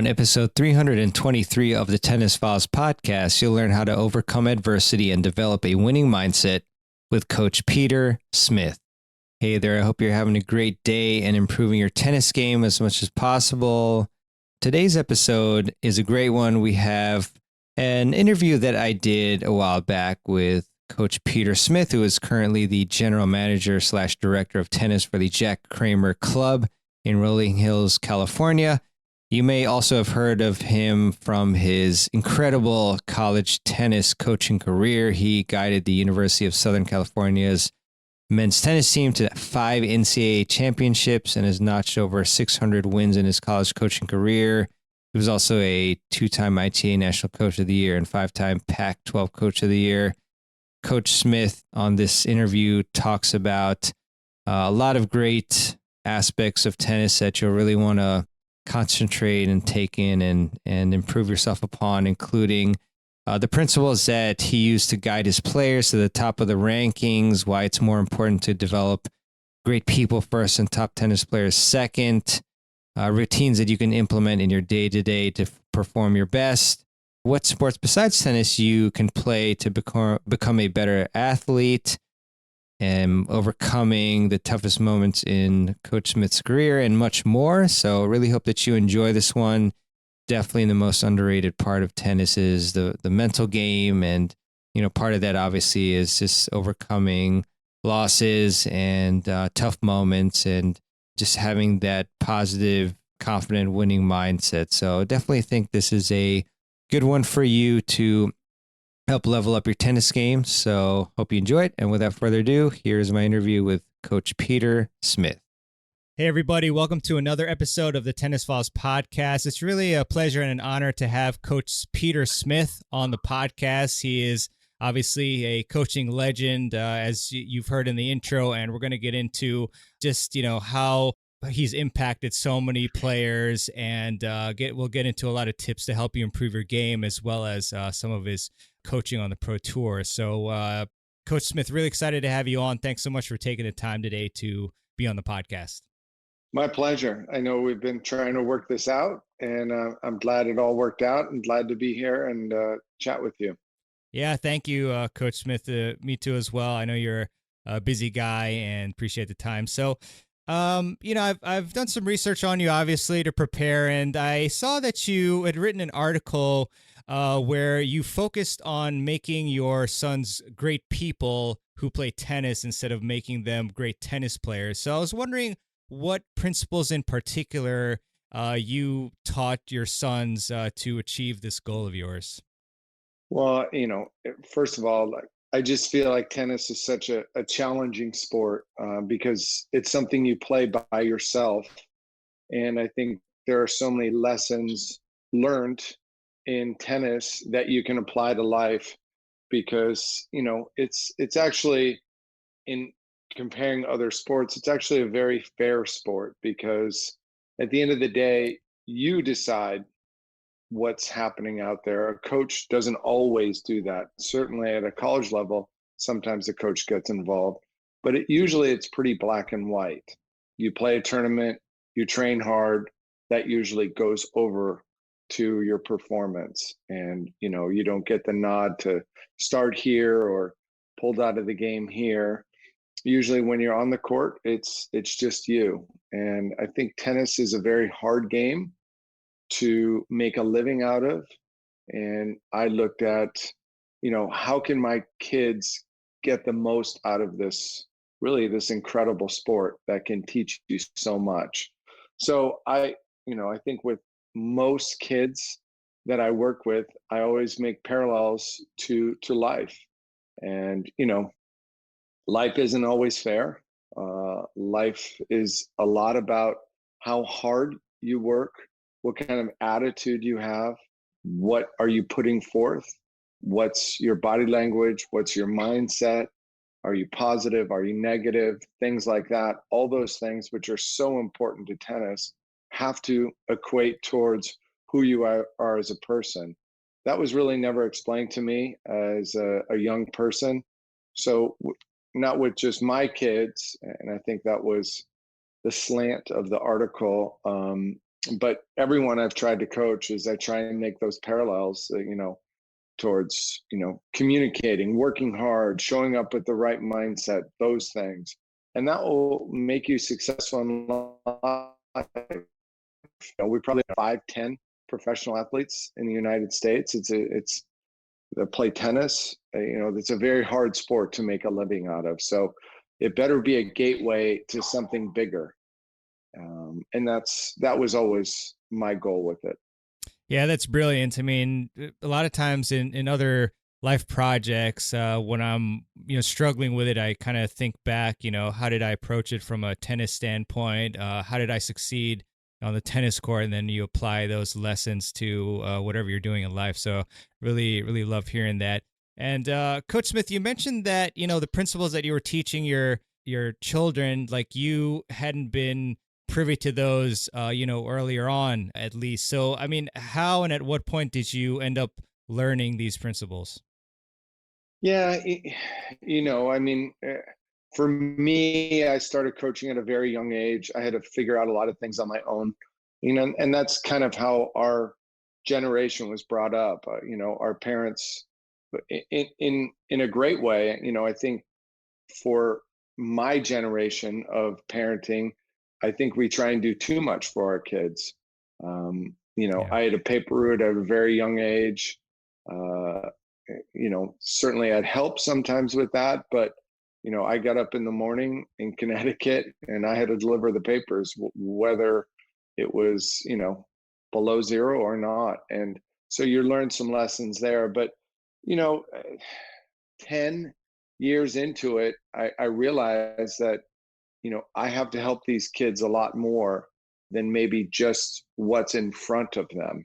On episode 323 of the Tennis Files podcast, you'll learn how to overcome adversity and develop a winning mindset with Coach Peter Smith. Hey there, I hope you're having a great day and improving your tennis game as much as possible. Today's episode is a great one. We have an interview that I did a while back with Coach Peter Smith, who is currently the general manager / director of tennis for the Jack Kramer Club in Rolling Hills, California. You may also have heard of him from his incredible college tennis coaching career. He guided the University of Southern California's men's tennis team to 5 NCAA championships and has notched over 600 wins in his college coaching career. He was also a 2-time ITA National Coach of the Year and 5-time PAC-12 Coach of the Year. Coach Smith on this interview talks about a lot of great aspects of tennis that you'll really want to concentrate and take in and improve yourself upon, including the principles that he used to guide his players to the top of the rankings, why it's more important to develop great people first and top tennis players second, routines that you can implement in your day-to-day to perform your best, what sports besides tennis you can play to become a better athlete, and overcoming the toughest moments in Coach Smith's career, and much more. So really hope that you enjoy this one. Definitely the most underrated part of tennis is the mental game. And, you know, part of that obviously is just overcoming losses and tough moments and just having that positive, confident, winning mindset. So definitely think this is a good one for you to help level up your tennis game. So hope you enjoy it. And without further ado, here's my interview with Coach Peter Smith. Hey, everybody. Welcome to another episode of the Tennis Files podcast. It's really a pleasure and an honor to have Coach Peter Smith on the podcast. He is obviously a coaching legend, as you've heard in the intro, and we're going to get into just, you know, how he's impacted so many players, and we'll get into a lot of tips to help you improve your game, as well as some of his coaching on the Pro Tour. So, Coach Smith, really excited to have you on. Thanks so much for taking the time today to be on the podcast. My pleasure. I know we've been trying to work this out, and I'm glad it all worked out and glad to be here and chat with you. Yeah, thank you, Coach Smith. Me too as well. I know you're a busy guy and appreciate the time. So, you know, I've done some research on you, obviously, to prepare, and I saw that you had written an article where you focused on making your sons great people who play tennis instead of making them great tennis players. So I was wondering what principles in particular you taught your sons to achieve this goal of yours. Well, you know, first of all, I just feel like tennis is such a challenging sport because it's something you play by yourself. And I think there are so many lessons learned in tennis that you can apply to life because, you know, it's actually, in comparing other sports, it's actually a very fair sport because at the end of the day, you decide what's happening out there. A coach doesn't always do that. Certainly at a college level, sometimes the coach gets involved, but usually it's pretty black and white. You play a tournament, you train hard, that usually goes over to your performance. And, you know, you don't get the nod to start here or pulled out of the game here. Usually when you're on the court, it's just you. And I think tennis is a very hard game to make a living out of. And I looked at, you know, how can my kids get the most out of this, really this incredible sport that can teach you so much. So I think with most kids that I work with, I always make parallels to life. And, you know, life isn't always fair. Life is a lot about how hard you work, what kind of attitude you have, what are you putting forth, what's your body language, what's your mindset, are you positive, are you negative, things like that. All those things, which are so important to tennis, have to equate towards who you are as a person. That was really never explained to me as a young person. So not with just my kids, and I think that was the slant of the article, But everyone I've tried to coach is I try and make those parallels, towards, communicating, working hard, showing up with the right mindset, those things. And that will make you successful in life. We probably have 5, 10 professional athletes in the United States. It's they play tennis. It's a very hard sport to make a living out of. So it better be a gateway to something bigger. And that was always my goal with it. Yeah, that's brilliant. I mean, a lot of times in other life projects, when I'm struggling with it, I kind of think back. How did I approach it from a tennis standpoint? How did I succeed on the tennis court? And then you apply those lessons to whatever you're doing in life. So really, really love hearing that. And Coach Smith, you mentioned that the principles that you were teaching your children, like you hadn't been privy to those, earlier on at least. So, I mean, how and at what point did you end up learning these principles? Yeah, I mean, for me, I started coaching at a very young age. I had to figure out a lot of things on my own, and that's kind of how our generation was brought up. Our parents, in a great way. I think for my generation of parenting, I think we try and do too much for our kids. Yeah. I had a paper route at a very young age. Uh, Certainly I'd help sometimes with that, but I got up in the morning in Connecticut and I had to deliver the papers, whether it was, below zero or not. And so you learn some lessons there. But, you know, uh, 10 years into it, I realized that, I have to help these kids a lot more than maybe just what's in front of them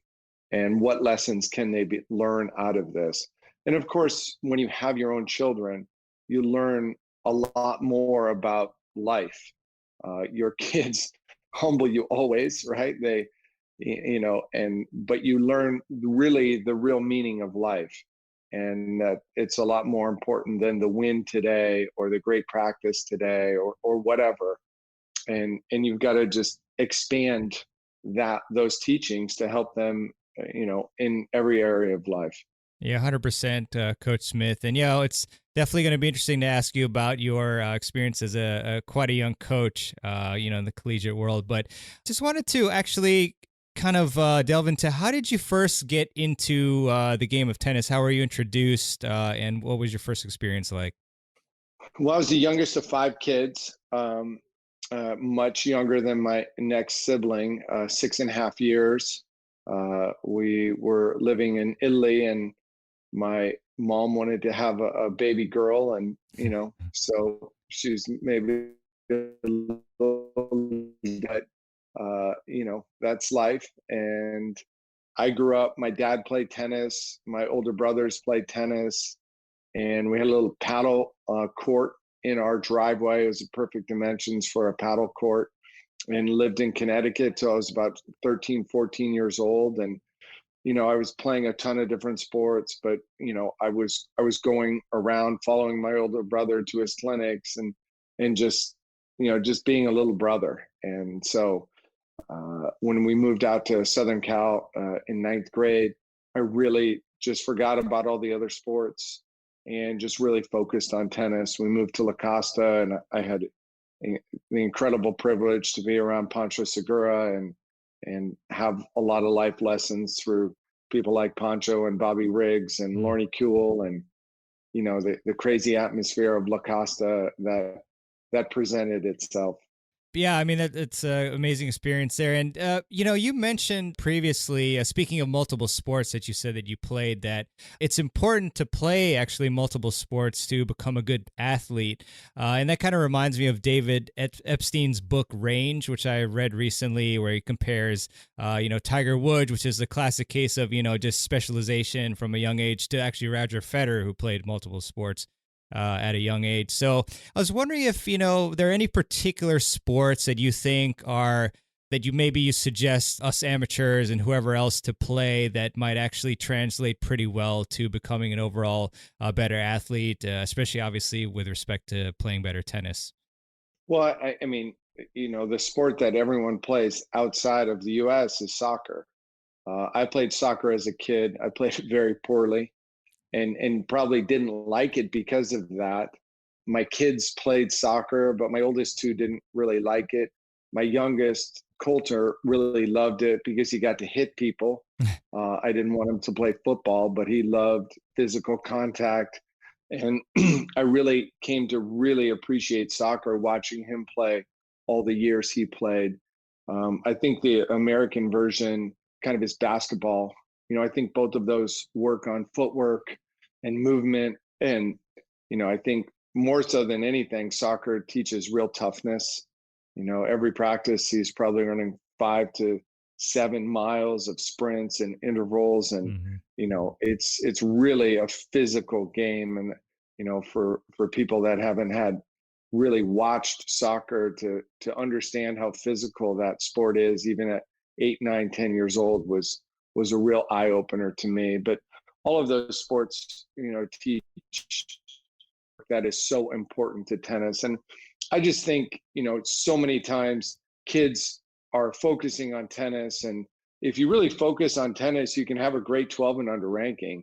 and what lessons can they learn out of this. And of course, when you have your own children, you learn a lot more about life. Your kids humble you always, right? But you learn really the real meaning of life, and that it's a lot more important than the win today or the great practice today or whatever. And you've got to just expand those teachings to help them, in every area of life. Yeah, 100%, Coach Smith. And, it's definitely going to be interesting to ask you about your experience as a quite a young coach, in the collegiate world. But just wanted to actually kind of delve into how did you first get into the game of tennis? How were you introduced, and what was your first experience like? Well, I was the youngest of 5 kids, much younger than my next sibling, 6.5 years. We were living in Italy, and my mom wanted to have a baby girl, and so she's maybe a little, but that's life. And I grew up. My dad played tennis. My older brothers played tennis, and we had a little paddle court in our driveway. It was the perfect dimensions for a paddle court, and lived in Connecticut till I was about 13, 14 years old. And I was playing a ton of different sports, but I was going around following my older brother to his clinics, and just being a little brother. And so when we moved out to Southern Cal in ninth grade, I really just forgot about all the other sports and just really focused on tennis. We moved to La Costa, and I had the incredible privilege to be around Pancho Segura and have a lot of life lessons through people like Pancho and Bobby Riggs and Mm. Lorne Kuehl, and the crazy atmosphere of La Costa that presented itself. Yeah, I mean, it's an amazing experience there. And, you mentioned previously, speaking of multiple sports that you said that you played, that it's important to play actually multiple sports to become a good athlete. And that kind of reminds me of David Epstein's book, Range, which I read recently, where he compares, Tiger Woods, which is the classic case of, just specialization from a young age, to actually Roger Federer, who played multiple sports at a young age. So I was wondering if, there are any particular sports that you think are that you suggest us amateurs and whoever else to play that might actually translate pretty well to becoming an overall better athlete, especially obviously with respect to playing better tennis. Well, I mean, the sport that everyone plays outside of the US is soccer. I played soccer as a kid. I played it very poorly and probably didn't like it because of that. My kids played soccer, but my oldest two didn't really like it. My youngest, Coulter, really loved it because he got to hit people. I didn't want him to play football, but he loved physical contact. And I really came to really appreciate soccer watching him play all the years he played. I think the American version kind of is basketball. I think both of those work on footwork and movement. And, I think more so than anything, soccer teaches real toughness. Every practice he's probably running 5 to 7 miles of sprints and intervals. And, Mm-hmm. it's really a physical game. And, for people that haven't had really watched soccer to understand how physical that sport is, even at 8, 9, 10 years old was a real eye opener to me. But all of those sports, teach that is so important to tennis. And I just think, so many times kids are focusing on tennis. And if you really focus on tennis, you can have a great 12 and under ranking.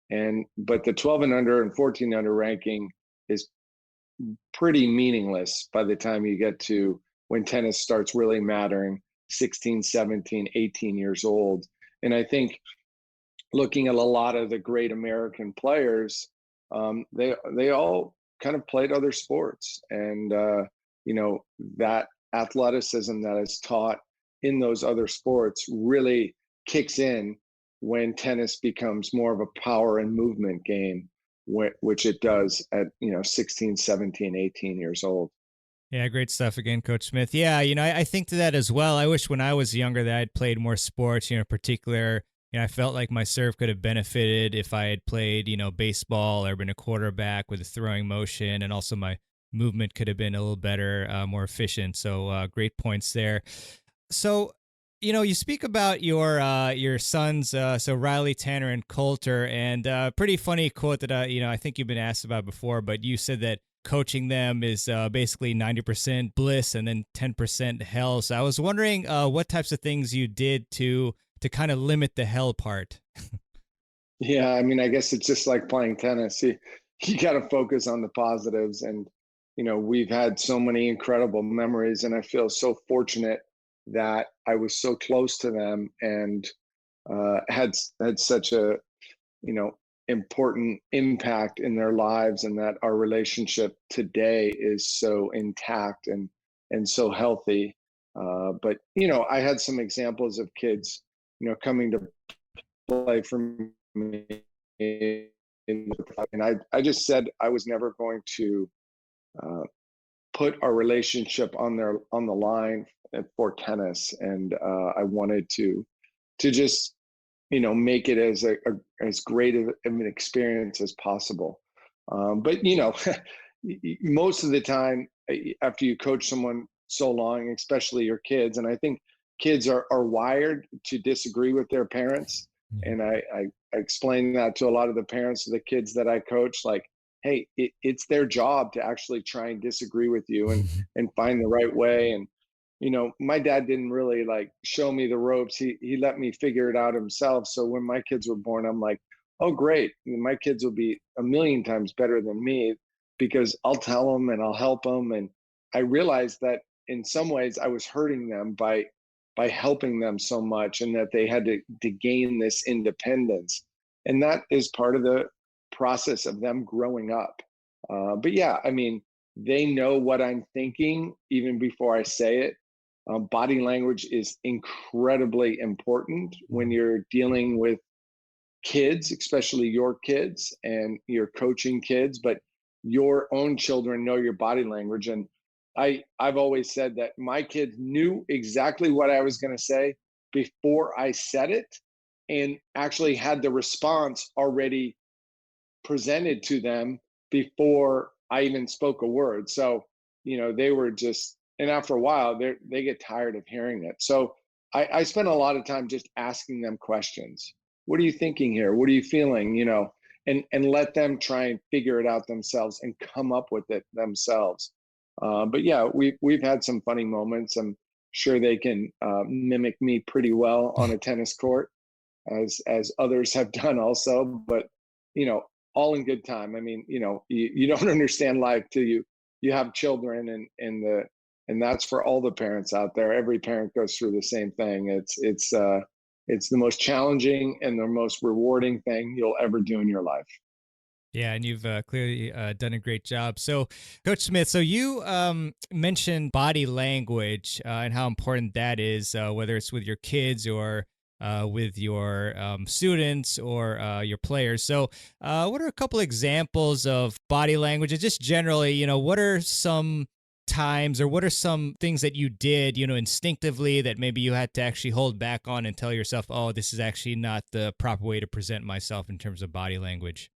But the 12 and under and 14 under ranking is pretty meaningless by the time you get to when tennis starts really mattering, 16, 17, 18 years old. And I think looking at a lot of the great American players, they all kind of played other sports. And, that athleticism that is taught in those other sports really kicks in when tennis becomes more of a power and movement game, which it does at 16, 17, 18 years old. Yeah, great stuff again, Coach Smith. Yeah, I think to that as well. I wish when I was younger that I'd played more sports, in particular. I felt like my serve could have benefited if I had played, baseball or been a quarterback with a throwing motion, and also my movement could have been a little better, more efficient. So great points there. So, you speak about your sons, so Riley, Tanner, and Coulter, and pretty funny quote that I think you've been asked about before, but you said that coaching them is basically 90% bliss and then 10% hell. So I was wondering what types of things you did to kind of limit the hell part. Yeah, I mean, I guess it's just like playing tennis. You got to focus on the positives. And, we've had so many incredible memories, and I feel so fortunate that I was so close to them and had such a, important impact in their lives, and that our relationship today is so intact and so healthy. But, I had some examples of kids, coming to play for me. And I just said I was never going to put our relationship on the line for tennis, and I wanted to just make it as great of an experience as possible. But most of the time after you coach someone so long, especially your kids, and I think kids are wired to disagree with their parents. And I explain that to a lot of the parents of the kids that I coach, like, hey, it's their job to actually try and disagree with you and find the right way. And my dad didn't really like show me the ropes. He let me figure it out himself. So when my kids were born, I'm like, oh, great. My kids will be a million times better than me because I'll tell them and I'll help them. And I realized that in some ways I was hurting them by helping them so much, and that they had to gain this independence. And that is part of the process of them growing up. But yeah, I mean, they know what I'm thinking even before I say it. Body language is incredibly important when you're dealing with kids, especially your kids, and you're coaching kids, but your own children know your body language. And I've always said that my kids knew exactly what I was going to say before I said it, and actually had the response already presented to them before I even spoke a word. So, they were just, and after a while, they get tired of hearing it. So I spend a lot of time just asking them questions. What are you thinking here? What are you feeling? And let them try and figure it out themselves and come up with it themselves. But yeah, we've had some funny moments. I'm sure they can mimic me pretty well on a tennis court, as others have done also. But all in good time. I mean, you don't understand life till you have children, and that's for all the parents out there. Every parent goes through the same thing. It's the most challenging and the most rewarding thing you'll ever do in your life. Yeah, and you've clearly done a great job. So, Coach Smith, so you mentioned body language and how important that is, whether it's with your kids or with your students or your players. So, what are a couple examples of body language? And just generally, what are some times or what are some things that you did, instinctively that maybe you had to actually hold back on and tell yourself, oh, this is actually not the proper way to present myself in terms of body language?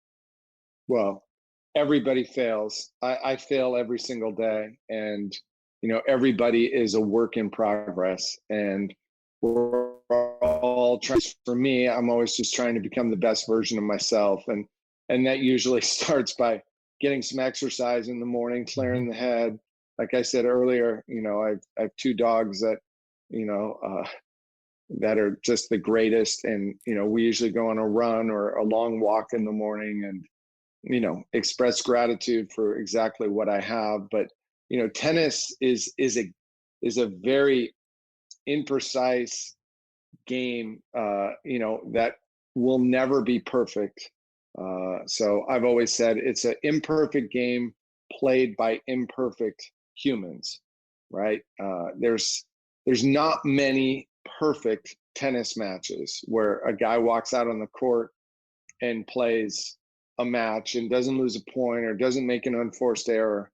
Well, everybody fails. I fail every single day, and everybody is a work in progress, and we're all trying. For me, I'm always just trying to become the best version of myself, and that usually starts by getting some exercise in the morning, clearing the head. Like I said earlier, I have two dogs you know uh, that are just the greatest, and we usually go on a run or a long walk in the morning, and express gratitude for exactly what I have. But tennis is a very imprecise game. That will never be perfect. So I've always said it's an imperfect game played by imperfect humans, right? There's not many perfect tennis matches where a guy walks out on the court and plays a match and doesn't lose a point or doesn't make an unforced error.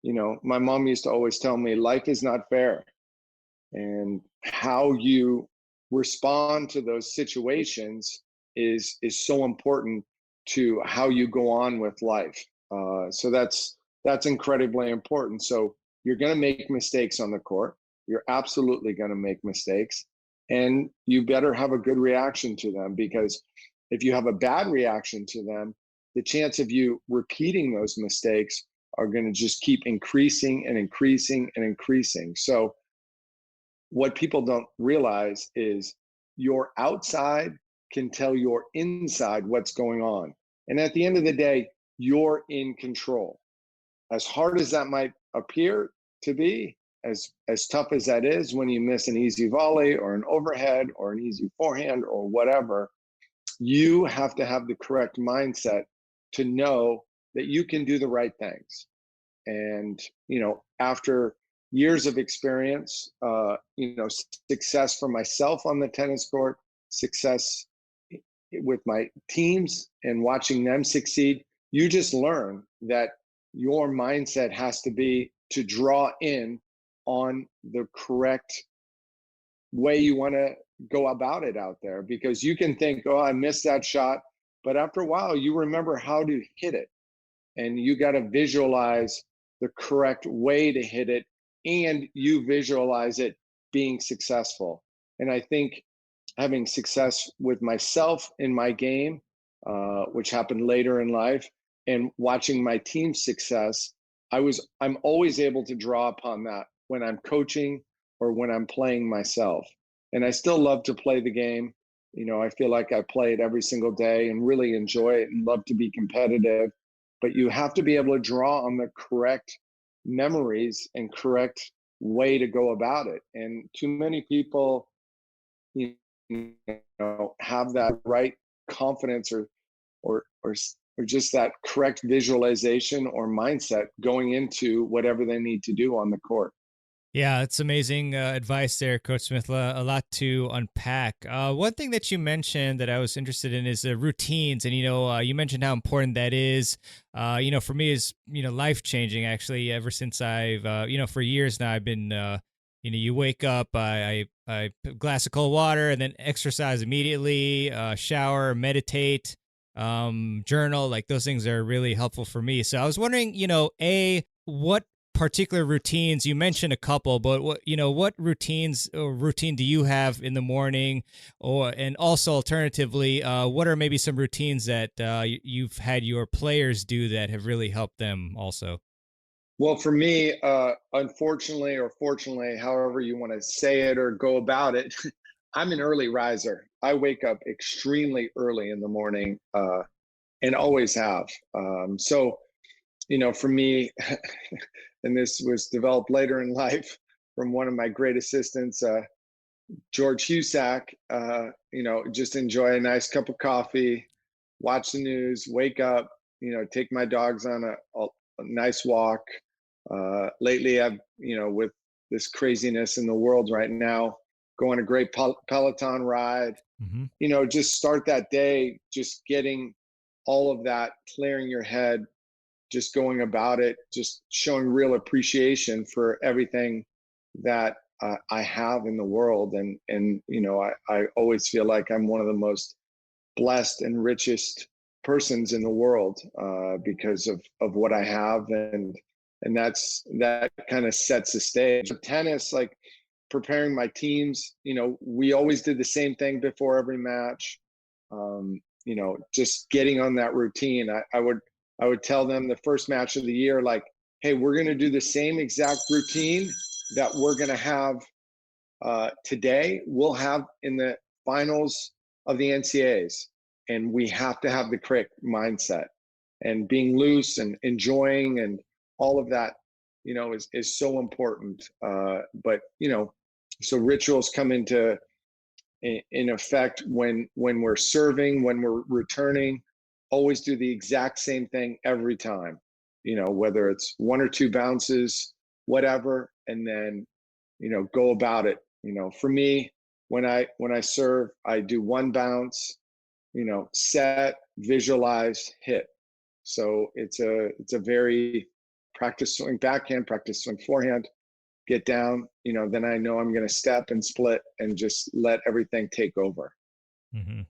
My mom used to always tell me life is not fair. And how you respond to those situations is so important to how you go on with life. So that's incredibly important. So you're going to make mistakes on the court. You're absolutely going to make mistakes, and you better have a good reaction to them, because if you have a bad reaction to them, the chance of you repeating those mistakes are going to just keep increasing and increasing and increasing. So what people don't realize is your outside can tell your inside what's going on. And at the end of the day, you're in control. As hard as that might appear to be, as tough as that is when you miss an easy volley or an overhead or an easy forehand or whatever, you have to have the correct mindset to know that you can do the right things. And after years of experience, success for myself on the tennis court, success with my teams and watching them succeed, you just learn that your mindset has to be to draw in on the correct way you want to go about it out there, because you can think, oh, I missed that shot, but after a while you remember how to hit it, and you got to visualize the correct way to hit it, and you visualize it being successful. And I think having success with myself in my game, which happened later in life, and watching my team's success, I'm always able to draw upon that when I'm coaching or when I'm playing myself. And I still love to play the game. I feel like I play it every single day and really enjoy it and love to be competitive. But you have to be able to draw on the correct memories and correct way to go about it. And too many people, you have that right confidence or just that correct visualization or mindset going into whatever they need to do on the court. Yeah, it's amazing advice there, Coach Smith. A lot to unpack. One thing that you mentioned that I was interested in is routines, and you mentioned how important that is. For me, is life changing actually. Ever since I've for years now, I've been you wake up, I put a glass of cold water, and then exercise immediately, shower, meditate, journal. Like those things are really helpful for me. So I was wondering, what particular routines, you mentioned a couple, but what routines or routine do you have in the morning, and also alternatively, what are maybe some routines that you've had your players do that have really helped them also? Well, for me, unfortunately or fortunately, however you want to say it or go about it, I'm an early riser. I wake up extremely early in the morning, and always have. So, for me, and this was developed later in life from one of my great assistants, George Husak. Just enjoy a nice cup of coffee, watch the news, wake up, take my dogs on a nice walk. Lately, I've, with this craziness in the world right now, go on a great Peloton ride, Mm-hmm. just start that day, just getting all of that, clearing your head, just going about it, just showing real appreciation for everything that I have in the world. And I always feel like I'm one of the most blessed and richest persons in the world, because of what I have, and that kind of sets the stage. Tennis, like preparing my teams, we always did the same thing before every match. Just getting on that routine. I would tell them the first match of the year, like, hey, we're going to do the same exact routine that we're going to have today. We'll have in the finals of the NCAAs, and we have to have the correct mindset and being loose and enjoying and all of that. Is so important. But so rituals come into in effect when we're serving, when we're returning. Always do the exact same thing every time, whether it's one or two bounces, whatever, and then go about it. For me, when I serve, I do one bounce, set, visualize, hit. So it's a very practice swing backhand, practice swing forehand, get down, then I know I'm going to step and split and just let everything take over. Mm-hmm.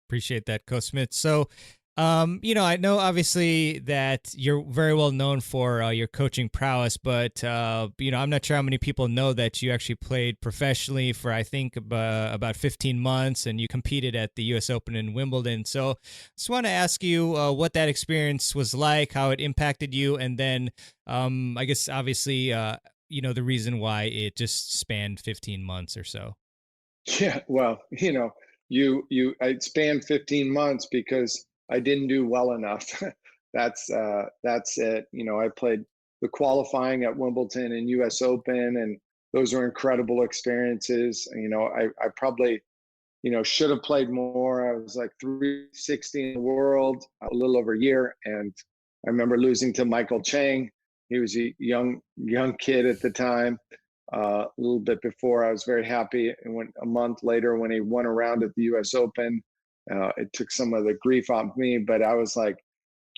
Appreciate that, Coach Smith. So, I know obviously that you're very well known for your coaching prowess, but I'm not sure how many people know that you actually played professionally for, I think, about 15 months, and you competed at the U.S. Open in Wimbledon. So, just want to ask you what that experience was like, how it impacted you, and then I guess obviously, the reason why it just spanned 15 months or so. Yeah, well, I spanned 15 months because I didn't do well enough. That's it. I played the qualifying at Wimbledon and US Open, and those were incredible experiences. I probably, should have played more. I was like 360 in the world, a little over a year. And I remember losing to Michael Chang. He was a young kid at the time. A little bit before, I was very happy. And when a month later, when he won a round at the U.S. Open, it took some of the grief off me. But I was like,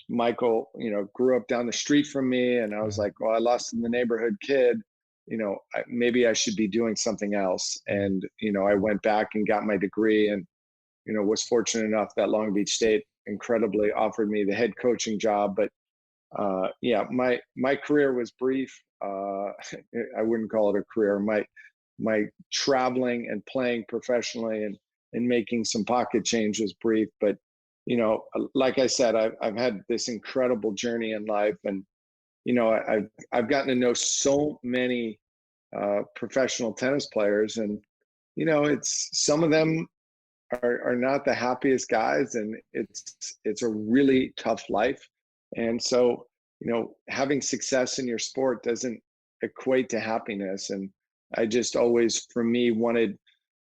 Michael, grew up down the street from me, and I was like, well, I lost in the neighborhood kid. Maybe I should be doing something else. And I went back and got my degree, and was fortunate enough that Long Beach State incredibly offered me the head coaching job. But yeah, my career was brief. I wouldn't call it a career. My traveling and playing professionally and making some pocket change was brief. But like I said, I've had this incredible journey in life, and I've gotten to know so many professional tennis players, and it's some of them are not the happiest guys, and it's a really tough life. And so having success in your sport doesn't equate to happiness. And I just always, for me, wanted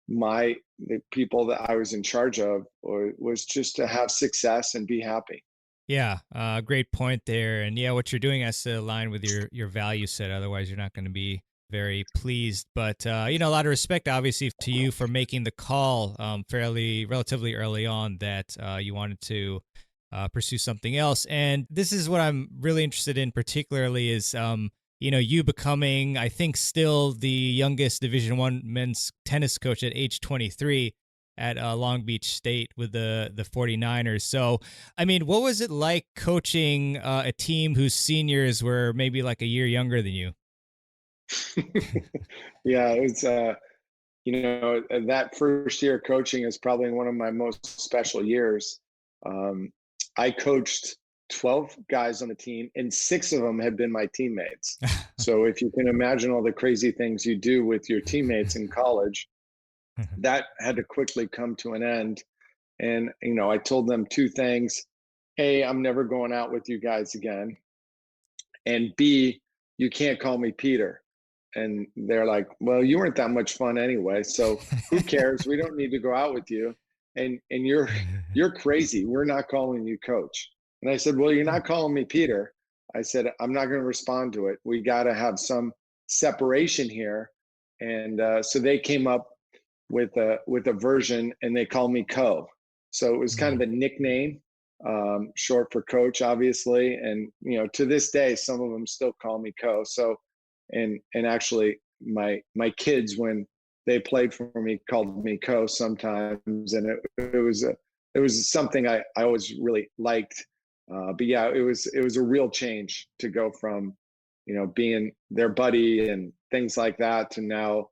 the people that I was in charge of was just to have success and be happy. Yeah, great point there. And yeah, what you're doing has to align with your value set. Otherwise, you're not going to be very pleased. But a lot of respect, obviously, to you for making the call relatively early on that you wanted to pursue something else. And this is what I'm really interested in, particularly is you becoming, I think, still the youngest Division I men's tennis coach at age 23. At Long Beach State with the 49ers. So, I mean, what was it like coaching a team whose seniors were maybe like a year younger than you? Yeah, it's that first year coaching is probably one of my most special years. I coached 12 guys on the team, and 6 of them had been my teammates. So if you can imagine all the crazy things you do with your teammates in college, that had to quickly come to an end. And, I told them 2 things. A, I'm never going out with you guys again. And B, you can't call me Peter. And they're like, well, you weren't that much fun anyway. So who cares? We don't need to go out with you. And you're crazy. We're not calling you coach. And I said, well, you're not calling me Peter. I said, I'm not going to respond to it. We got to have some separation here. And so they came up with a version, and they called me Co. So it was kind of a nickname, short for coach, obviously. And, to this day, some of them still call me Co. So, and actually my kids, when they played for me, called me Co sometimes. And it was something I always really liked. But yeah, it was a real change to go from, being their buddy and things like that to now,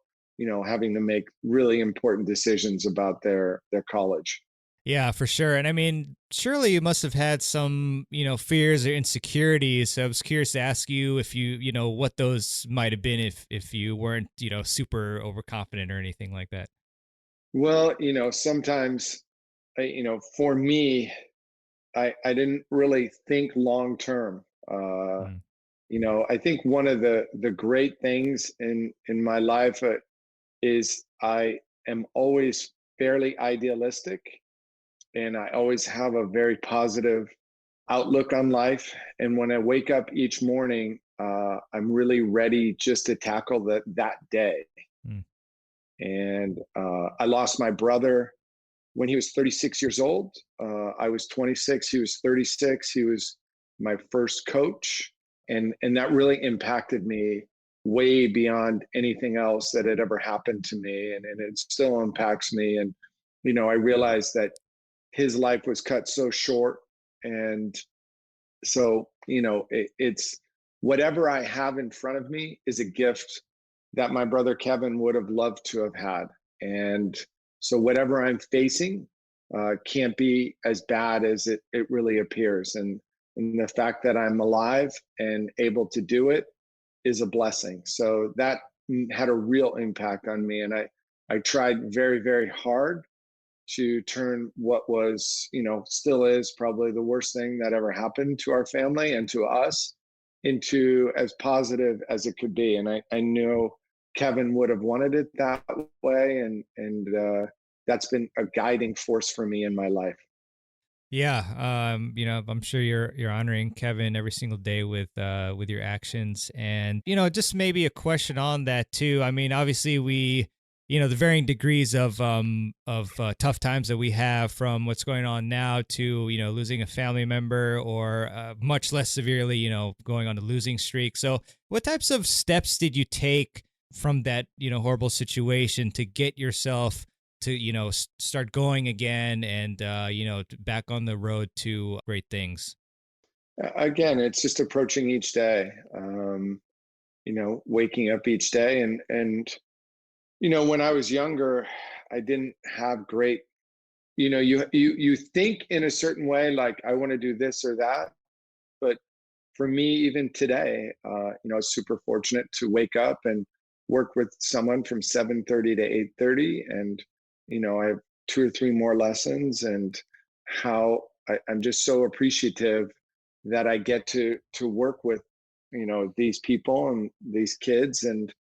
having to make really important decisions about their college. Yeah, for sure. And I mean, surely you must have had some, fears or insecurities. So I was curious to ask you if what those might have been if you weren't, super overconfident or anything like that. Well, sometimes, for me, I didn't really think long term. Mm. I think one of the great things in my life is I am always fairly idealistic, and I always have a very positive outlook on life. And when I wake up each morning, I'm really ready just to tackle that day. Mm. And I lost my brother when he was 36 years old. I was 26, he was 36. He was my first coach. And that really impacted me way beyond anything else that had ever happened to me. And it still impacts me. And, I realized that his life was cut so short. And so, it's whatever I have in front of me is a gift that my brother Kevin would have loved to have had. And so whatever I'm facing can't be as bad as it really appears. And the fact that I'm alive and able to do it is a blessing. So that had a real impact on me. And I tried very, very hard to turn what was, still is probably the worst thing that ever happened to our family and to us into as positive as it could be. And I know Kevin would have wanted it that way. And that's been a guiding force for me in my life. Yeah, I'm sure you're honoring Kevin every single day with your actions, and just maybe a question on that too. I mean, obviously we, the varying degrees of tough times that we have, from what's going on now to losing a family member, or much less severely, going on a losing streak. So, what types of steps did you take from that horrible situation to get yourself to start going again, and back on the road to great things? Again, it's just approaching each day, waking up each day. And when I was younger, I didn't have great, you think in a certain way, like I want to do this or that. But for me, even today, I was super fortunate to wake up and work with someone from 7:30 to 8:30. And, I have 2 or 3 more lessons. And how I'm just so appreciative that I get to work with, these people and these kids, and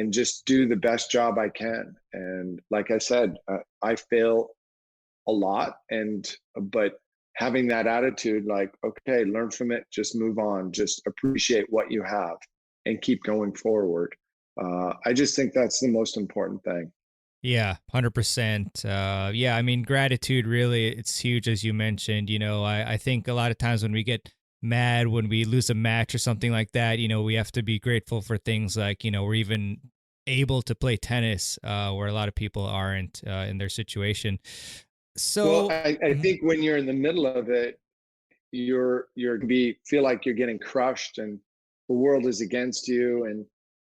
just do the best job I can. And like I said, I fail a lot, but having that attitude, like, okay, learn from it, just move on, just appreciate what you have and keep going forward. I just think that's the most important thing. Yeah, 100%. Yeah, I mean, gratitude really, it's huge, as you mentioned. I think a lot of times when we get mad when we lose a match or something like that, we have to be grateful for things like, we're even able to play tennis, where a lot of people aren't in their situation. Well, So, I mhm. think when you're in the middle of it, you're feel like you're getting crushed and the world is against you.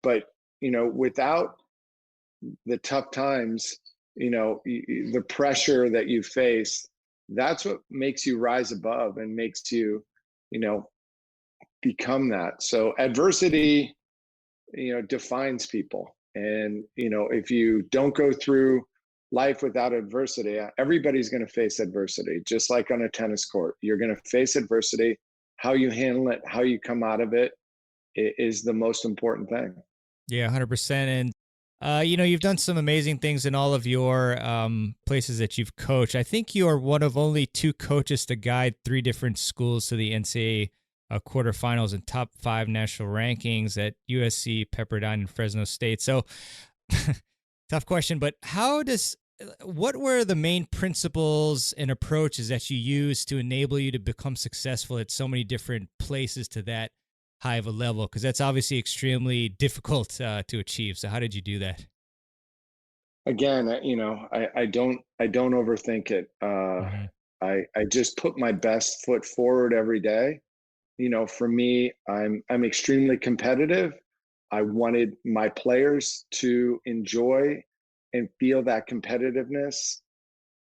But without the tough times, the pressure that you face, that's what makes you rise above and makes you, you know, become that. So adversity, defines people. And, if you don't go through life without adversity, everybody's going to face adversity, just like on a tennis court. You're going to face adversity. How you handle it, how you come out of it is the most important thing. Yeah, 100%. And you've done some amazing things in all of your places that you've coached. I think you are one of only two coaches to guide three different schools to the NCAA quarterfinals and top 5 national rankings at USC, Pepperdine, and Fresno State. So, tough question, but what were the main principles and approaches that you used to enable you to become successful at so many different places to that high of a level? Because that's obviously extremely difficult to achieve. So how did you do that? Again, I don't overthink it. Hmm. I just put my best foot forward every day. For me, I'm extremely competitive. I wanted my players to enjoy and feel that competitiveness.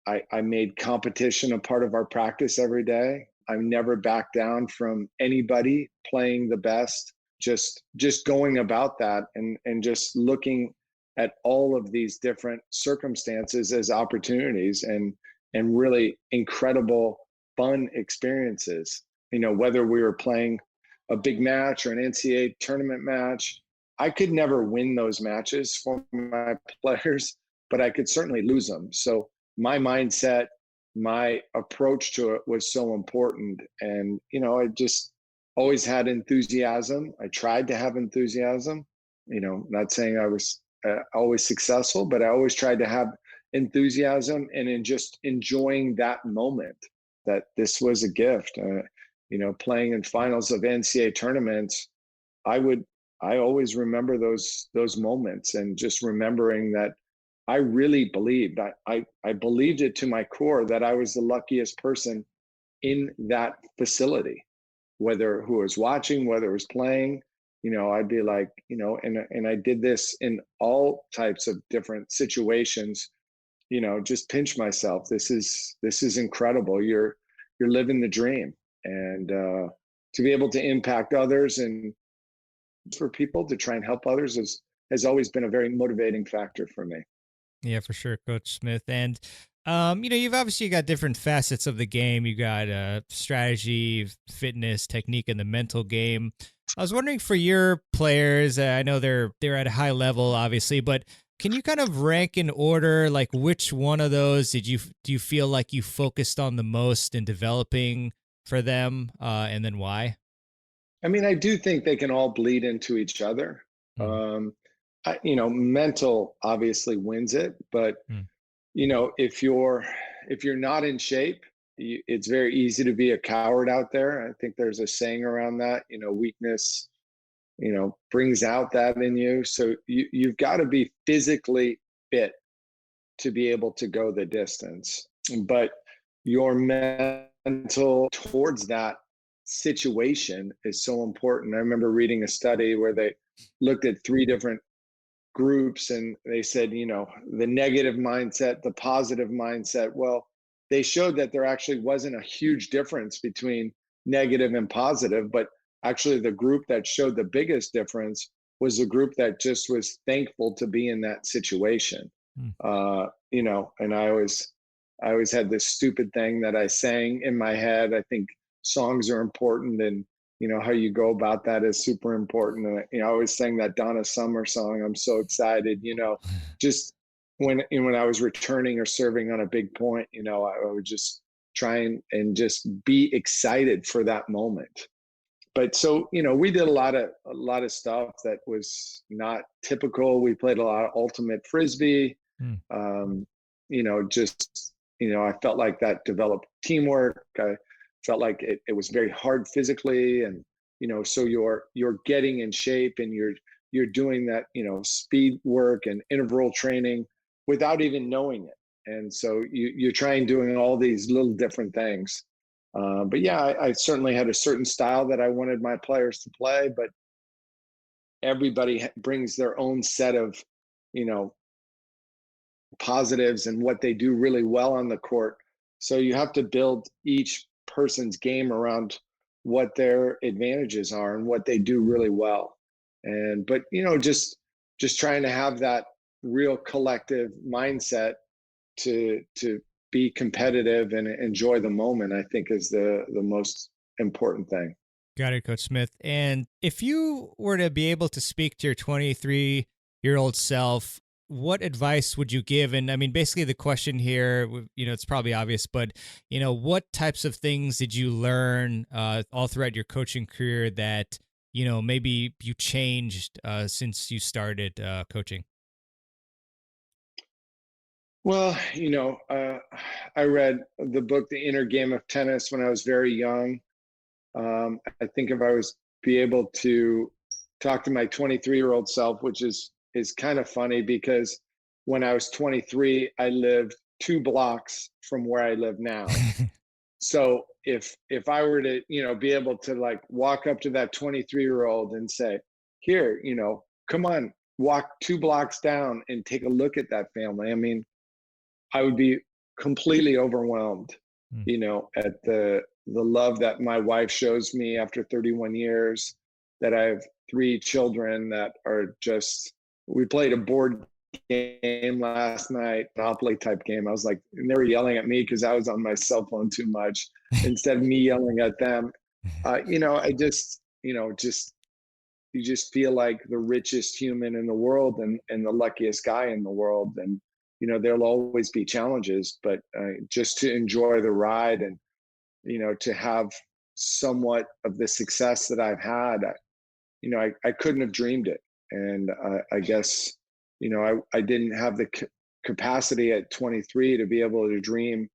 I made competition a part of our practice every day. I never backed down from anybody playing the best. Just going about that and just looking at all of these different circumstances as opportunities and really incredible fun experiences. Whether we were playing a big match or an NCAA tournament match, I could never win those matches for my players, but I could certainly lose them. So my mindset, my approach to it was so important. And, I just always had enthusiasm. I tried to have enthusiasm, not saying I was always successful, but I always tried to have enthusiasm and in just enjoying that moment that this was a gift. Playing in finals of NCAA tournaments, I always remember those moments and just remembering that I really believed, I believed it to my core that I was the luckiest person in that facility, whether who was watching, whether it was playing, I'd be like, and I did this in all types of different situations, just pinch myself. This is incredible. You're living the dream. And to be able to impact others and for people to try and help others has always been a very motivating factor for me. Yeah, for sure, Coach Smith. And you've obviously got different facets of the game. You got strategy, fitness, technique, and the mental game. I was wondering for your players, I know they're at a high level, obviously, but can you kind of rank in order, like which one of those do you feel like you focused on the most in developing for them, and then why? I mean, I do think they can all bleed into each other. Mm, Mental obviously wins it, but mm, if you're not in shape, it's very easy to be a coward out there. I think there's a saying around that. Weakness, brings out that in you. So you've got to be physically fit to be able to go the distance. But your mental towards that situation is so important. I remember reading a study where they looked at 3 different groups and they said, the negative mindset, the positive mindset. Well, they showed that there actually wasn't a huge difference between negative and positive, but actually the group that showed the biggest difference was the group that just was thankful to be in that situation. mm. And I always had this stupid thing that I sang in my head. I think songs are important, and how you go about that is super important. And I always sang that Donna Summer song. I'm so excited. Just when I was returning or serving on a big point, I would just try and just be excited for that moment. But so we did a lot of stuff that was not typical. We played a lot of ultimate frisbee. Mm. Um, just I felt like that developed teamwork. I felt like it was very hard physically, and so you're getting in shape and you're doing that speed work and interval training without even knowing it. And so you're trying doing all these little different things. But yeah, I certainly had a certain style that I wanted my players to play, but everybody brings their own set of you know positives and what they do really well on the court. So you have to build each person's game around what their advantages are and what they do really well. And but just trying to have that real collective mindset to be competitive and enjoy the moment, I think is the most important thing. Got it, Coach Smith. And if you were to be able to speak to your 23-year-old self, what advice would you give? And I mean, basically the question here, it's probably obvious, but, what types of things did you learn all throughout your coaching career that, maybe you changed since you started coaching? Well, I read the book, The Inner Game of Tennis, when I was very young. I think if I was be able to talk to my 23-year-old self, which is kind of funny because when I was 23, I lived 2 blocks from where I live now. So if I were to, be able to like walk up to that 23-year-old and say, here, come on, walk 2 blocks down and take a look at that family. I mean, I would be completely overwhelmed, at the love that my wife shows me after 31 years, that I have 3 children that are just, we played a board game last night, Monopoly type game. I was like, and they were yelling at me because I was on my cell phone too much instead of me yelling at them. I just, you just feel like the richest human in the world and the luckiest guy in the world. And, there'll always be challenges, but just to enjoy the ride and, to have somewhat of the success that I've had, I couldn't have dreamed it. And I guess, I didn't have the capacity at 23 to be able to dream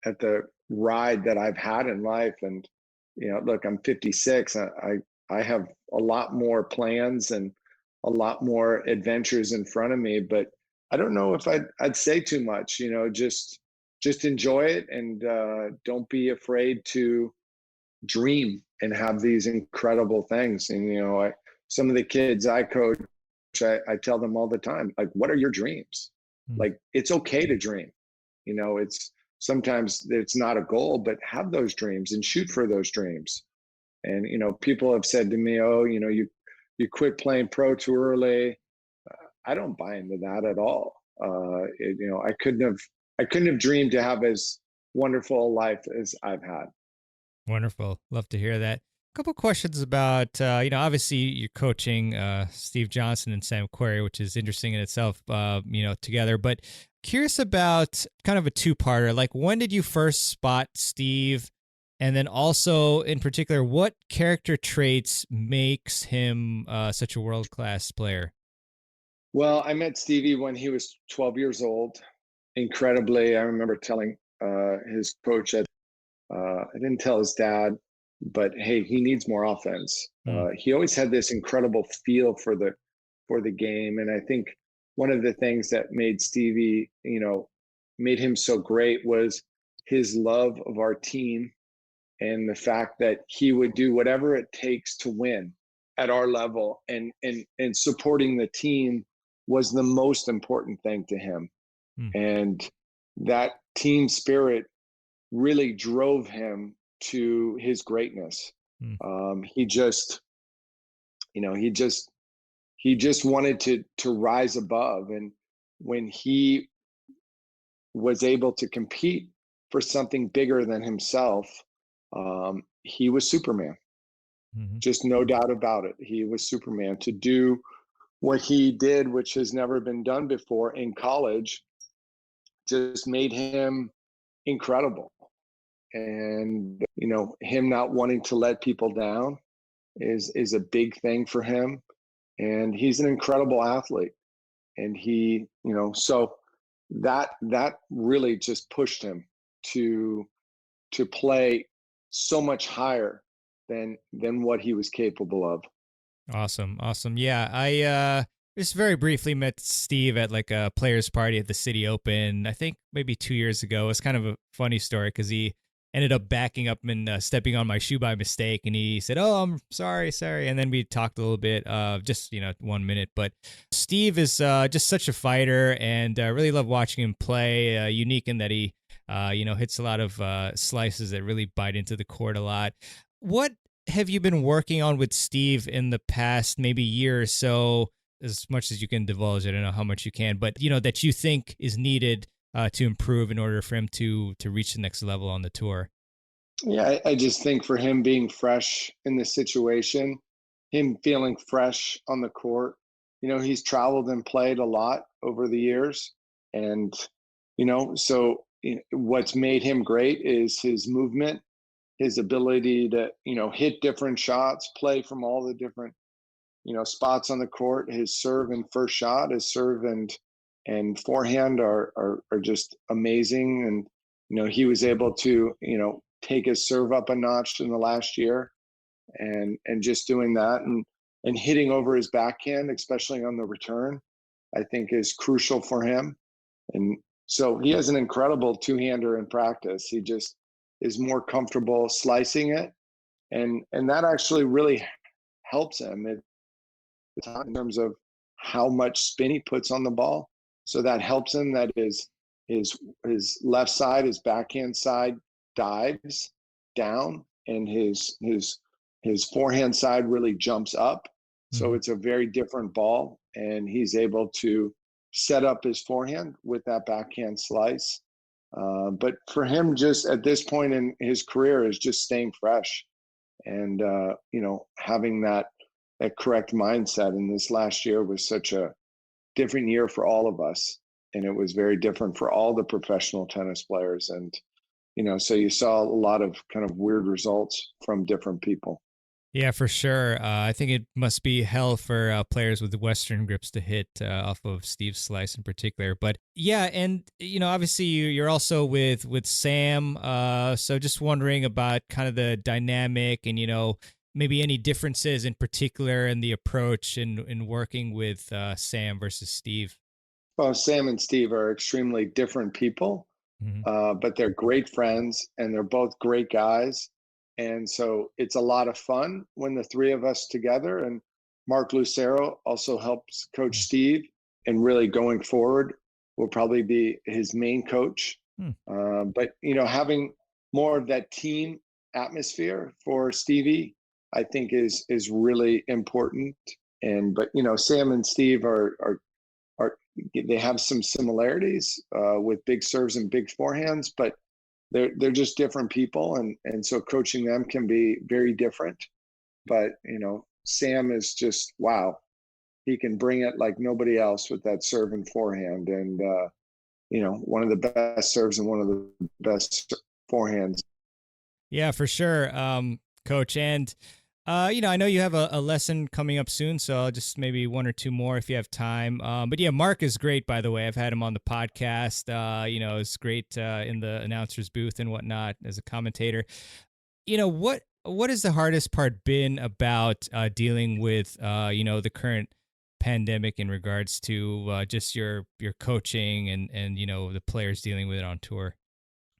at the ride that I've had in life. And, look, I'm 56. I have a lot more plans and a lot more adventures in front of me, but I don't know if I'd say too much, just enjoy it and don't be afraid to dream and have these incredible things. And, some of the kids I coach, I tell them all the time, like, what are your dreams? Like, it's okay to dream. It's sometimes it's not a goal, but have those dreams and shoot for those dreams. And, people have said to me, oh, you quit playing pro too early. I don't buy into that at all. I couldn't have dreamed to have as wonderful a life as I've had. Wonderful. Love to hear that. A couple questions about, obviously you're coaching Steve Johnson and Sam Querrey, which is interesting in itself, together. But curious about kind of a 2-parter. Like, when did you first spot Steve? And then also, in particular, what character traits makes him such a world-class player? Well, I met Stevie when he was 12 years old. Incredibly, I remember telling his coach that I didn't tell his dad, but hey, he needs more offense. He always had this incredible feel for the game, and I think one of the things that made Stevie, made him so great was his love of our team and the fact that he would do whatever it takes to win at our level, and supporting the team was the most important thing to him. And that team spirit really drove him to his greatness. He just wanted to rise above. And when he was able to compete for something bigger than himself, he was Superman. Just no doubt about it. He was Superman. To do what he did, which has never been done before in college, just made him incredible. And, him not wanting to let people down is a big thing for him. And he's an incredible athlete. And he, so that really just pushed him to play so much higher than what he was capable of. Awesome. Yeah, I just very briefly met Steve at like a players party at the City Open, I think maybe 2 years ago. It was kind of a funny story because he ended up backing up and stepping on my shoe by mistake, and he said, "Oh, I'm sorry," and then we talked a little bit, just 1 minute. But Steve is just such a fighter, and I really love watching him play. Unique in that he hits a lot of slices that really bite into the court a lot. What have you been working on with Steve in the past maybe year or so, as much as you can divulge? I don't know how much you can, but that you think is needed to improve in order for him to reach the next level on the tour. Yeah, I just think for him being fresh in the situation, him feeling fresh on the court, he's traveled and played a lot over the years. And, so what's made him great is his movement, his ability to, hit different shots, play from all the different, spots on the court. His serve and first shot, his serve and forehand are just amazing. And, he was able to, take his serve up a notch in the last year and just doing that and hitting over his backhand, especially on the return, I think is crucial for him. And so he has an incredible two-hander in practice. He just is more comfortable slicing it. And that actually really helps him in terms of how much spin he puts on the ball. So that helps him that his left side, his backhand side dives down and his forehand side really jumps up. So it's a very different ball and he's able to set up his forehand with that backhand slice. But for him, just at this point in his career, is just staying fresh and having that correct mindset. And this last year was such a different year for all of us, and it was very different for all the professional tennis players. And so you saw a lot of kind of weird results from different people. Yeah, for sure. I think it must be hell for players with Western grips to hit off of Steve's slice in particular. But yeah, and obviously you're also with Sam. So just wondering about kind of the dynamic and maybe any differences in particular in the approach in working with Sam versus Steve. Well, Sam and Steve are extremely different people, but they're great friends and they're both great guys. And so it's a lot of fun when the three of us together. And Mark Lucero also helps coach Steve, and really going forward will probably be his main coach. But having more of that team atmosphere for Stevie, I think is really important. And but Sam and Steve are they have some similarities with big serves and big forehands, but they're just different people, and so coaching them can be very different. But Sam is just wow. He can bring it like nobody else with that serve and forehand, and one of the best serves and one of the best forehands. Yeah, for sure, Coach. And I know you have a lesson coming up soon, so I'll just maybe one or two more if you have time. But yeah, Mark is great, by the way. I've had him on the podcast. It's great in the announcer's booth and whatnot as a commentator. What has the hardest part been about dealing with the current pandemic in regards to just your coaching and the players dealing with it on tour?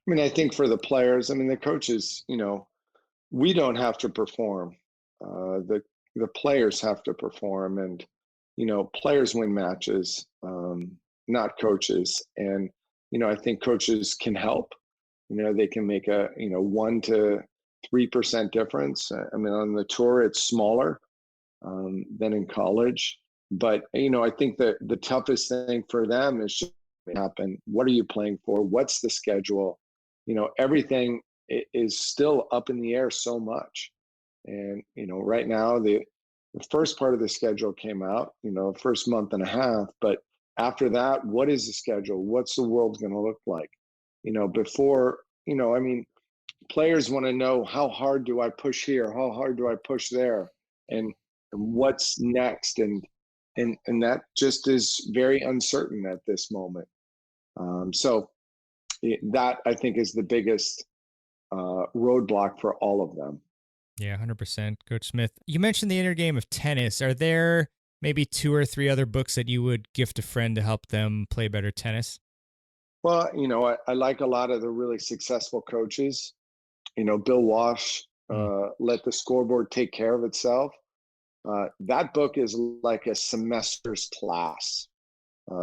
I mean, I think for the players, the coaches, we don't have to perform. The players have to perform, and players win matches, not coaches. And I think coaches can help. They can make a 1 to 3% difference. On the tour it's smaller than in college, but I think that the toughest thing for them is just happen. What are you playing for? What's the schedule? Everything is still up in the air so much. And right now the first part of the schedule came out, first month and a half, but after that, what is the schedule? What's the world going to look like? Before, players want to know, how hard do I push here? How hard do I push there? And what's next? And that just is very uncertain at this moment. So that I think is the biggest roadblock for all of them. Yeah, 100%. Coach Smith, you mentioned the inner game of tennis. Are there maybe 2 or 3 other books that you would gift a friend to help them play better tennis? Well, I like a lot of the really successful coaches. Bill Walsh, Let the Scoreboard Take Care of Itself. That book is like a semester's class.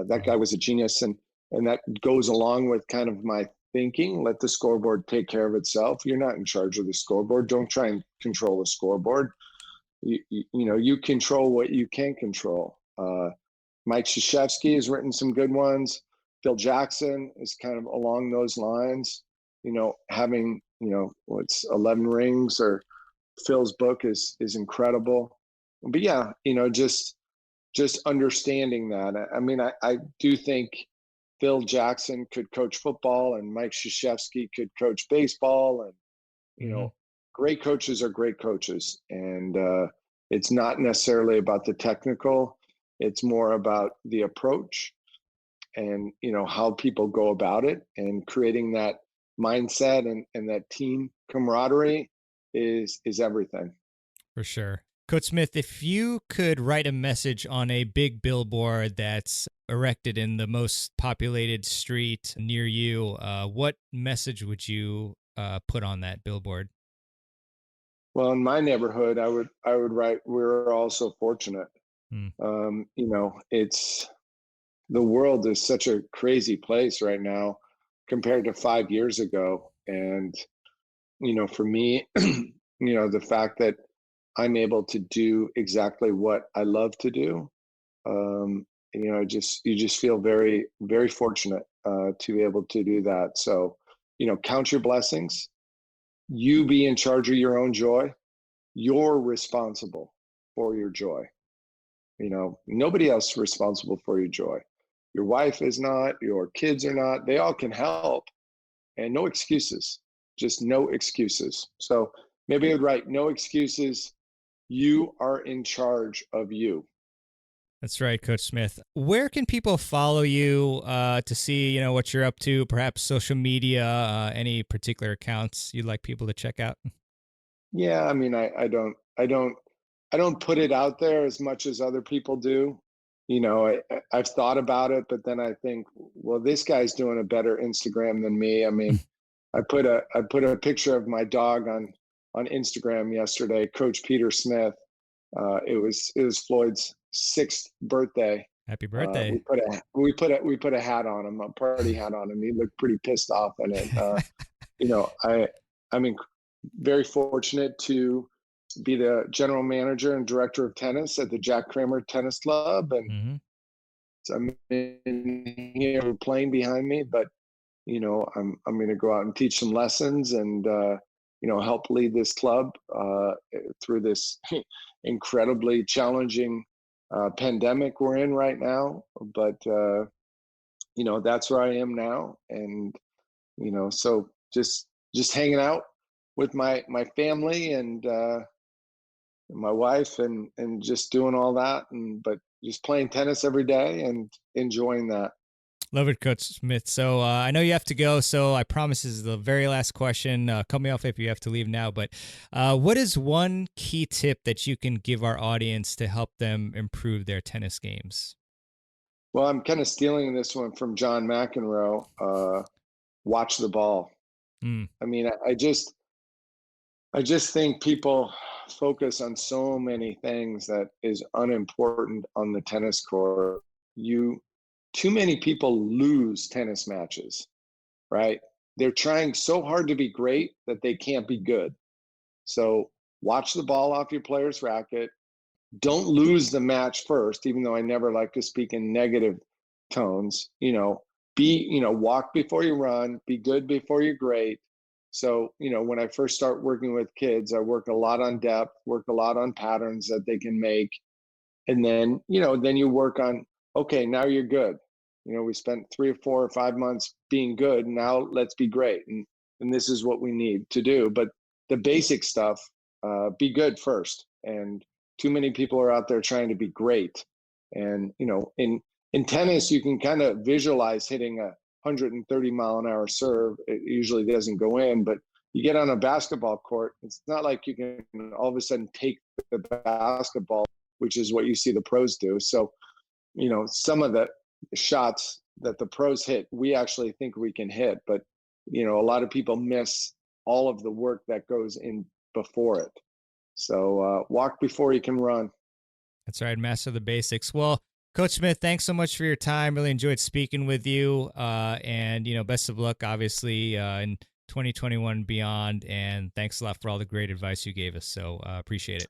That guy was a genius, and that goes along with kind of my thinking. Let the scoreboard take care of itself. You're not in charge of the scoreboard. Don't try and control the scoreboard. You control what you can control. Mike Krzyzewski has written some good ones. Phil Jackson is kind of along those lines, having, what's 11 rings, or Phil's book is incredible. But yeah, just understanding that. I mean, I do think Phil Jackson could coach football and Mike Krzyzewski could coach baseball, and, great coaches are great coaches. And it's not necessarily about the technical. It's more about the approach and, how people go about it, and creating that mindset and that team camaraderie is everything. For sure. Coach Smith, if you could write a message on a big billboard that's erected in the most populated street near you, what message would you put on that billboard? Well, in my neighborhood, I would write, "We're all so fortunate." It's, the world is such a crazy place right now compared to 5 years ago. And, for me, the fact that I'm able to do exactly what I love to do, you just feel very, very fortunate to be able to do that. So, count your blessings. You be in charge of your own joy. You're responsible for your joy. Nobody else is responsible for your joy. Your wife is not, your kids are not. They all can help. And no excuses, just no excuses. So maybe I'd write, "No excuses. You are in charge of you." That's right, Coach Smith. Where can people follow you to see, what you're up to, perhaps social media, any particular accounts you'd like people to check out? Yeah, I mean, I don't put it out there as much as other people do. I've thought about it, but then I think, well, this guy's doing a better Instagram than me. I mean, I put a picture of my dog on Instagram yesterday, Coach Peter Smith. It was Floyd's 6th birthday. Happy birthday. We put a hat on him, a party hat on him. He looked pretty pissed off in it. I'm very fortunate to be the general manager and director of tennis at the Jack Kramer Tennis Club, and so I'm in here playing behind me, but I'm going to go out and teach some lessons, and help lead this club through this incredibly challenging pandemic we're in right now. But that's where I am now, and so just hanging out with my family and my wife, and just doing all that, but just playing tennis every day and enjoying that. Love it, Coach Smith. So I know you have to go, so I promise this is the very last question. Cut me off if you have to leave now, but what is one key tip that you can give our audience to help them improve their tennis games? Well, I'm kind of stealing this one from John McEnroe. Watch the ball. I mean, I just think people focus on so many things that is unimportant on the tennis court. Too many people lose tennis matches, right? They're trying so hard to be great that they can't be good. So watch the ball off your player's racket. Don't lose the match first, even though I never like to speak in negative tones. Walk before you run, be good before you're great. So, when I first start working with kids, I work a lot on depth, work a lot on patterns that they can make. And then, then you work on, okay, now you're good. We spent 3 or 4 or 5 months being good. Now let's be great. And this is what we need to do. But the basic stuff, be good first. And too many people are out there trying to be great. And, in tennis, you can kind of visualize hitting a 130-mile-an-hour serve. It usually doesn't go in, but you get on a basketball court, it's not like you can all of a sudden take the basketball, which is what you see the pros do. So, some of the shots that the pros hit, we actually think we can hit, but a lot of people miss all of the work that goes in before it. So walk before you can run. That's right. Master the basics. Well, Coach Smith, thanks so much for your time. Really enjoyed speaking with you. And, best of luck, obviously, in 2021 and beyond. And thanks a lot for all the great advice you gave us. So appreciate it.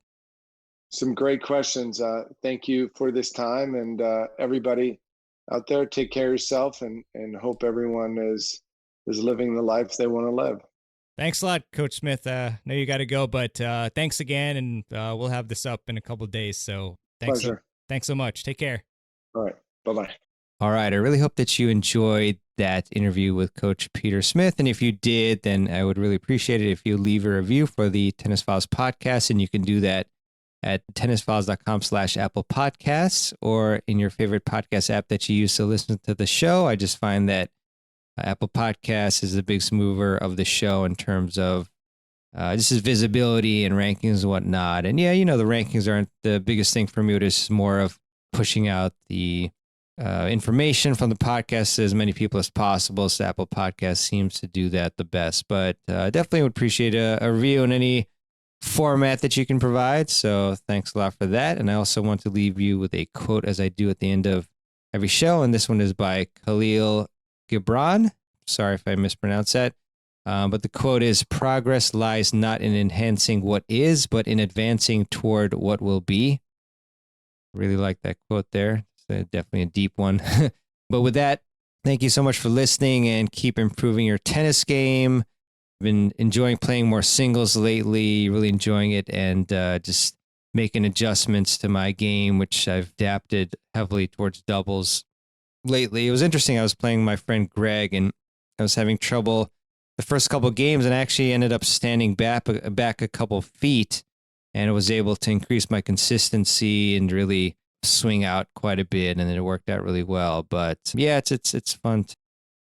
Some great questions. Thank you for this time. And everybody out there, take care of yourself and hope everyone is living the life they want to live. Thanks a lot, Coach Smith. I know you got to go, but thanks again. And we'll have this up in a couple of days. So Pleasure. Thanks so much. Take care. All right. Bye-bye. All right. I really hope that you enjoyed that interview with Coach Peter Smith. And if you did, then I would really appreciate it if you leave a review for the Tennis Files podcast. And you can do that at tennisfiles.com/Apple Podcasts or in your favorite podcast app that you use to listen to the show. I just find that Apple Podcasts is the biggest mover of the show in terms of this is visibility and rankings and whatnot. And yeah, the rankings aren't the biggest thing for me. It's more of pushing out the information from the podcast to as many people as possible. So Apple Podcast seems to do that the best. But definitely would appreciate a review in any format that you can provide. So thanks a lot for that. And I also want to leave you with a quote, as I do at the end of every show. And this one is by Khalil Gibran. Sorry if I mispronounced that. But the quote is, "Progress lies not in enhancing what is, but in advancing toward what will be." Really like that quote there. It's definitely a deep one. But with that, thank you so much for listening and keep improving your tennis game. I've been enjoying playing more singles lately, really enjoying it, and just making adjustments to my game, which I've adapted heavily towards doubles lately. It was interesting. I was playing my friend Greg, and I was having trouble the first couple of games, and I actually ended up standing back a couple feet, and I was able to increase my consistency and really swing out quite a bit, and it worked out really well. But yeah, it's fun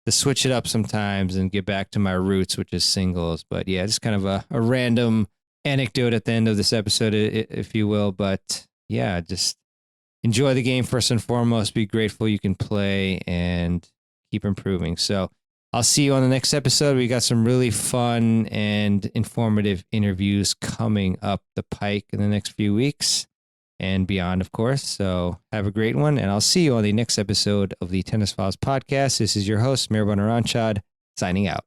to switch it up sometimes and get back to my roots, which is singles. But yeah, just kind of a random anecdote at the end of this episode, if you will. But yeah, just enjoy the game first and foremost. Be grateful you can play and keep improving. So I'll see you on the next episode. We got some really fun and informative interviews coming up the pike in the next few weeks and beyond, of course. So have a great one, and I'll see you on the next episode of the Tennis Files podcast. This is your host, Mirban Aranchad, signing out.